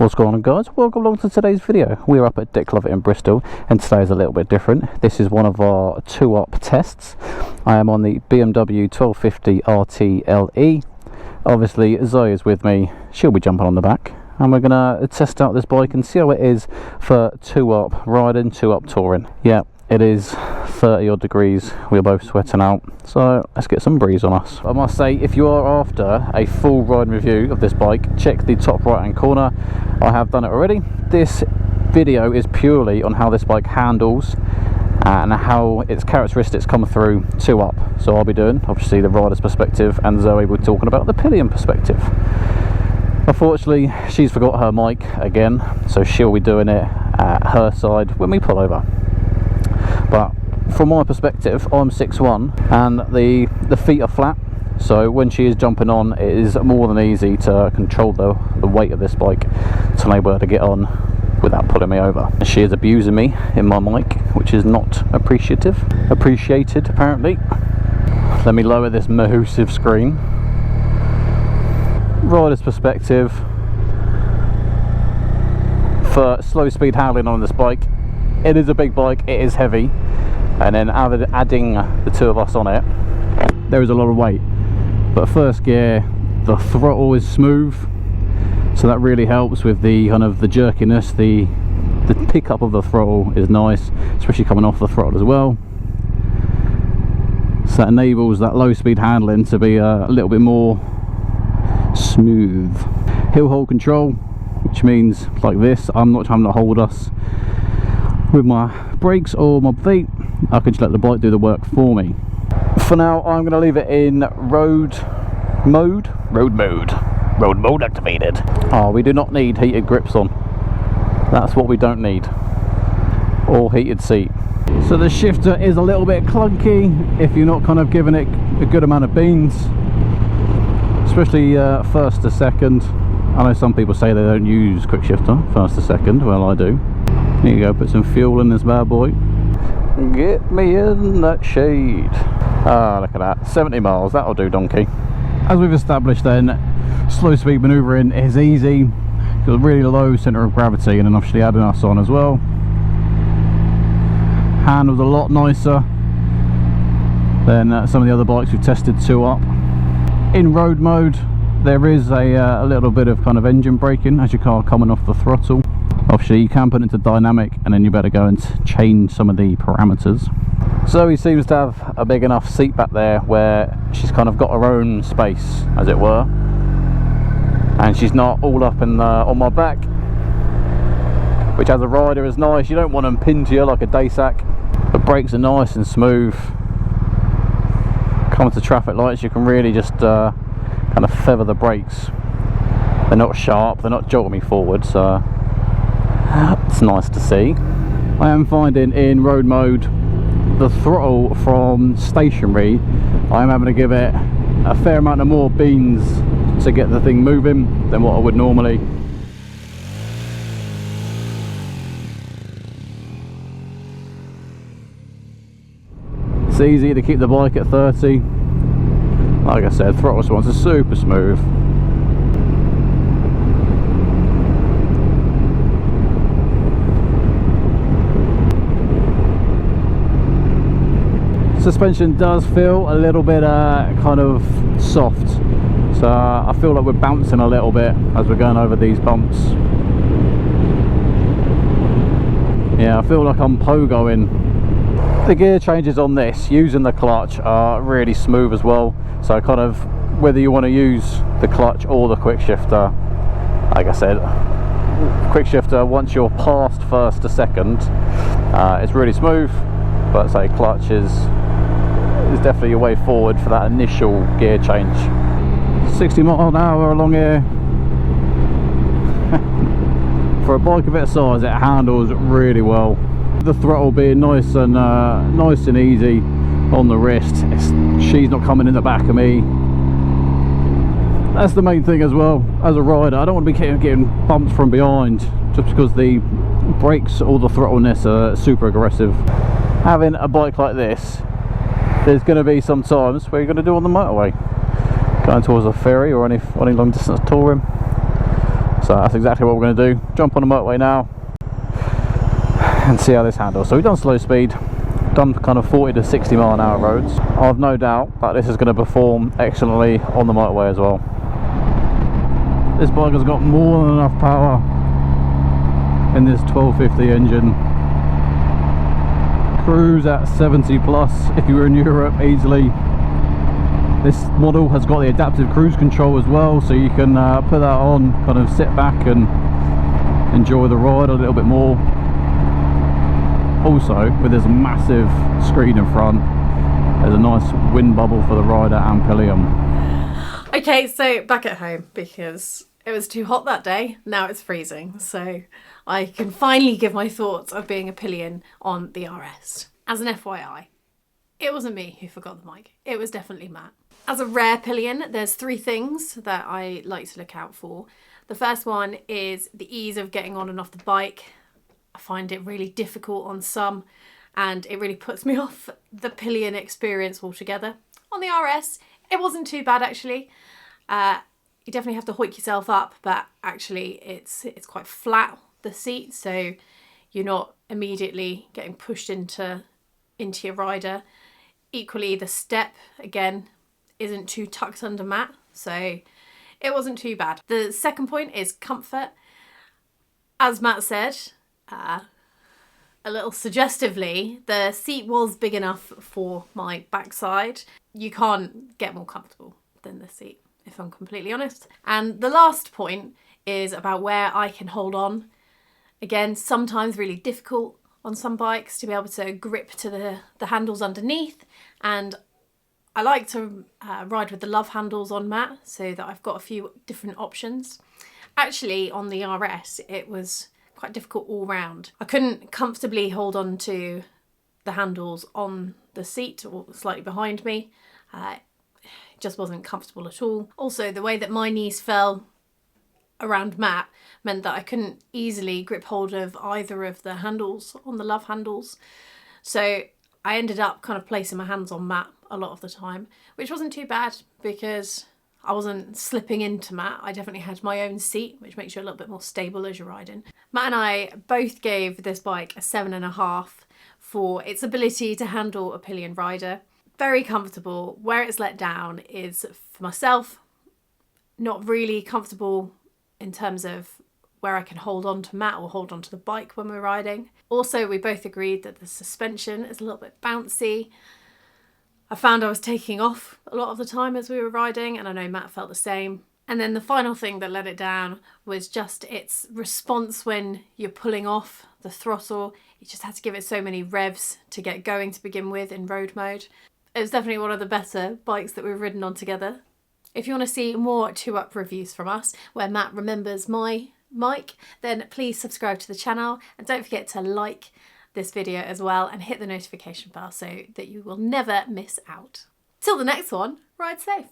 What's going on, guys? Welcome along to today's video. We're up at Dick Lovett in Bristol, and today is a little bit different. This is one of our 2-up tests. I am on the BMW 1250 RT LE. Obviously Zoe is with me, she'll be jumping on the back, and we're gonna test out this bike and see how it is for 2-up riding, 2-up touring. Yeah, it is 30 odd degrees, we're both sweating out, so let's get some breeze on us. I must say, if you are after a full ride review of this bike, check the top right hand corner. I have done it already. This video is purely on how this bike handles and how its characteristics come through 2-up. So I'll be doing obviously the rider's perspective, and Zoe will be talking about the pillion perspective. Unfortunately, she's forgot her mic again, so she'll be doing it at her side when we pull over. But from my perspective, I'm 6'1", and the feet are flat, so when she is jumping on, it is more than easy to control the weight of this bike to enable her to get on without pulling me over. She is abusing me in my mic, which is not appreciated apparently. Let me lower this massive screen. Rider's perspective, for slow speed handling on this bike, it is a big bike, it is heavy, and then adding the two of us on it, there is a lot of weight. But first gear, the throttle is smooth, so that really helps with the kind of the jerkiness. The pickup of the throttle is nice, especially coming off the throttle as well, so that enables that low speed handling to be a little bit more smooth. Hill hold control, which means like this, I'm not having to hold us with my brakes or my feet. I can just let the bike do the work for me. For now, I'm going to leave it in road mode activated. Oh, we do not need heated grips on. That's what we don't need. Or heated seat. So the shifter is a little bit clunky if you're not kind of giving it a good amount of beans, especially first to second. I know some people say they don't use quick shifter first to second. Well, I do. Here you go, put some fuel in this bad boy. Get me in that shade. Ah, look at that, 70 miles, that'll do, donkey. As we've established then, slow speed manoeuvring is easy. Got a really low centre of gravity, and then obviously adding us on as well. Handles a lot nicer than some of the other bikes we've tested 2-up. In road mode, there is a little bit of kind of engine braking as your car coming off the throttle. Obviously you can put it into dynamic, and then you better go and change some of the parameters. Zoe seems to have a big enough seat back there where she's kind of got her own space, as it were, and she's not all up in on my back, which as a rider is nice. You don't want them pinned to you like a day sack. The brakes are nice and smooth. Coming to traffic lights, you can really just kind of feather the brakes. They're not sharp, they're not jolting me forward, so it's nice to see. I am finding in road mode, the throttle from stationary, I am having to give it a fair amount of more beans to get the thing moving than what I would normally. It's easy to keep the bike at 30. Like I said, throttle response is super smooth. Suspension does feel a little bit kind of soft, so I feel like we're bouncing a little bit as we're going over these bumps. Yeah, I feel like I'm pogoing. The gear changes on this using the clutch are really smooth as well, so kind of whether you want to use the clutch or the quick shifter, like I said, quick shifter, once you're past first to second, it's really smooth, but say clutch is definitely your way forward for that initial gear change. 60 miles an hour along here. For a bike of its size, it handles really well. The throttle being nice and easy on the wrist. She's not coming in the back of me. That's the main thing as well. As a rider, I don't want to be getting bumped from behind just because the brakes or the throttleness are super aggressive. Having a bike like this, there's going to be some times where you're going to do on the motorway, going towards a ferry or any long distance touring. So that's exactly what we're going to do. Jump on the motorway now and see how this handles. So we've done slow speed, done kind of 40 to 60 mile an hour roads. I've no doubt that this is going to perform excellently on the motorway as well. This bike has got more than enough power in this 1250 engine. Cruise at 70 plus if you were in Europe easily. This model has got the adaptive cruise control as well, so you can put that on, kind of sit back and enjoy the ride a little bit more. Also, with this massive screen in front, there's a nice wind bubble for the rider and pillion. Okay, so back at home, because it was too hot that day. Now it's freezing, so I can finally give my thoughts of being a pillion on the RS. As an FYI, it wasn't me who forgot the mic. It was definitely Matt. As a rare pillion, there's 3 things that I like to look out for. The first one is the ease of getting on and off the bike. I find it really difficult on some, and it really puts me off the pillion experience altogether. On the RS, it wasn't too bad actually. You definitely have to hoik yourself up, but actually it's quite flat, the seat, so you're not immediately getting pushed into your rider. Equally, the step, again, isn't too tucked under Matt, so it wasn't too bad. The second point is comfort. As Matt said, a little suggestively, the seat was big enough for my backside. You can't get more comfortable than the seat, if I'm completely honest. And the last point is about where I can hold on. Again, sometimes really difficult on some bikes to be able to grip to the handles underneath, and I like to ride with the love handles on Matt so that I've got a few different options. Actually, on the RS, it was quite difficult all round. I couldn't comfortably hold on to the handles on the seat or slightly behind me. It just wasn't comfortable at all. Also, the way that my knees fell around Matt meant that I couldn't easily grip hold of either of the handles on the love handles. So I ended up kind of placing my hands on Matt a lot of the time, which wasn't too bad because I wasn't slipping into Matt. I definitely had my own seat, which makes you a little bit more stable as you're riding. Matt and I both gave this bike a 7.5 for its ability to handle a pillion rider. Very comfortable. Where it's let down is, for myself, not really comfortable in terms of where I can hold on to Matt or hold on to the bike when we're riding. Also, we both agreed that the suspension is a little bit bouncy. I found I was taking off a lot of the time as we were riding, and I know Matt felt the same. And then the final thing that let it down was just its response when you're pulling off the throttle. You just had to give it so many revs to get going to begin with in road mode. It was definitely one of the better bikes that we've ridden on together. If you want to see more 2-Up reviews from us, where Matt remembers my mic, then please subscribe to the channel, and don't forget to like this video as well and hit the notification bell so that you will never miss out. Till the next one, ride safe.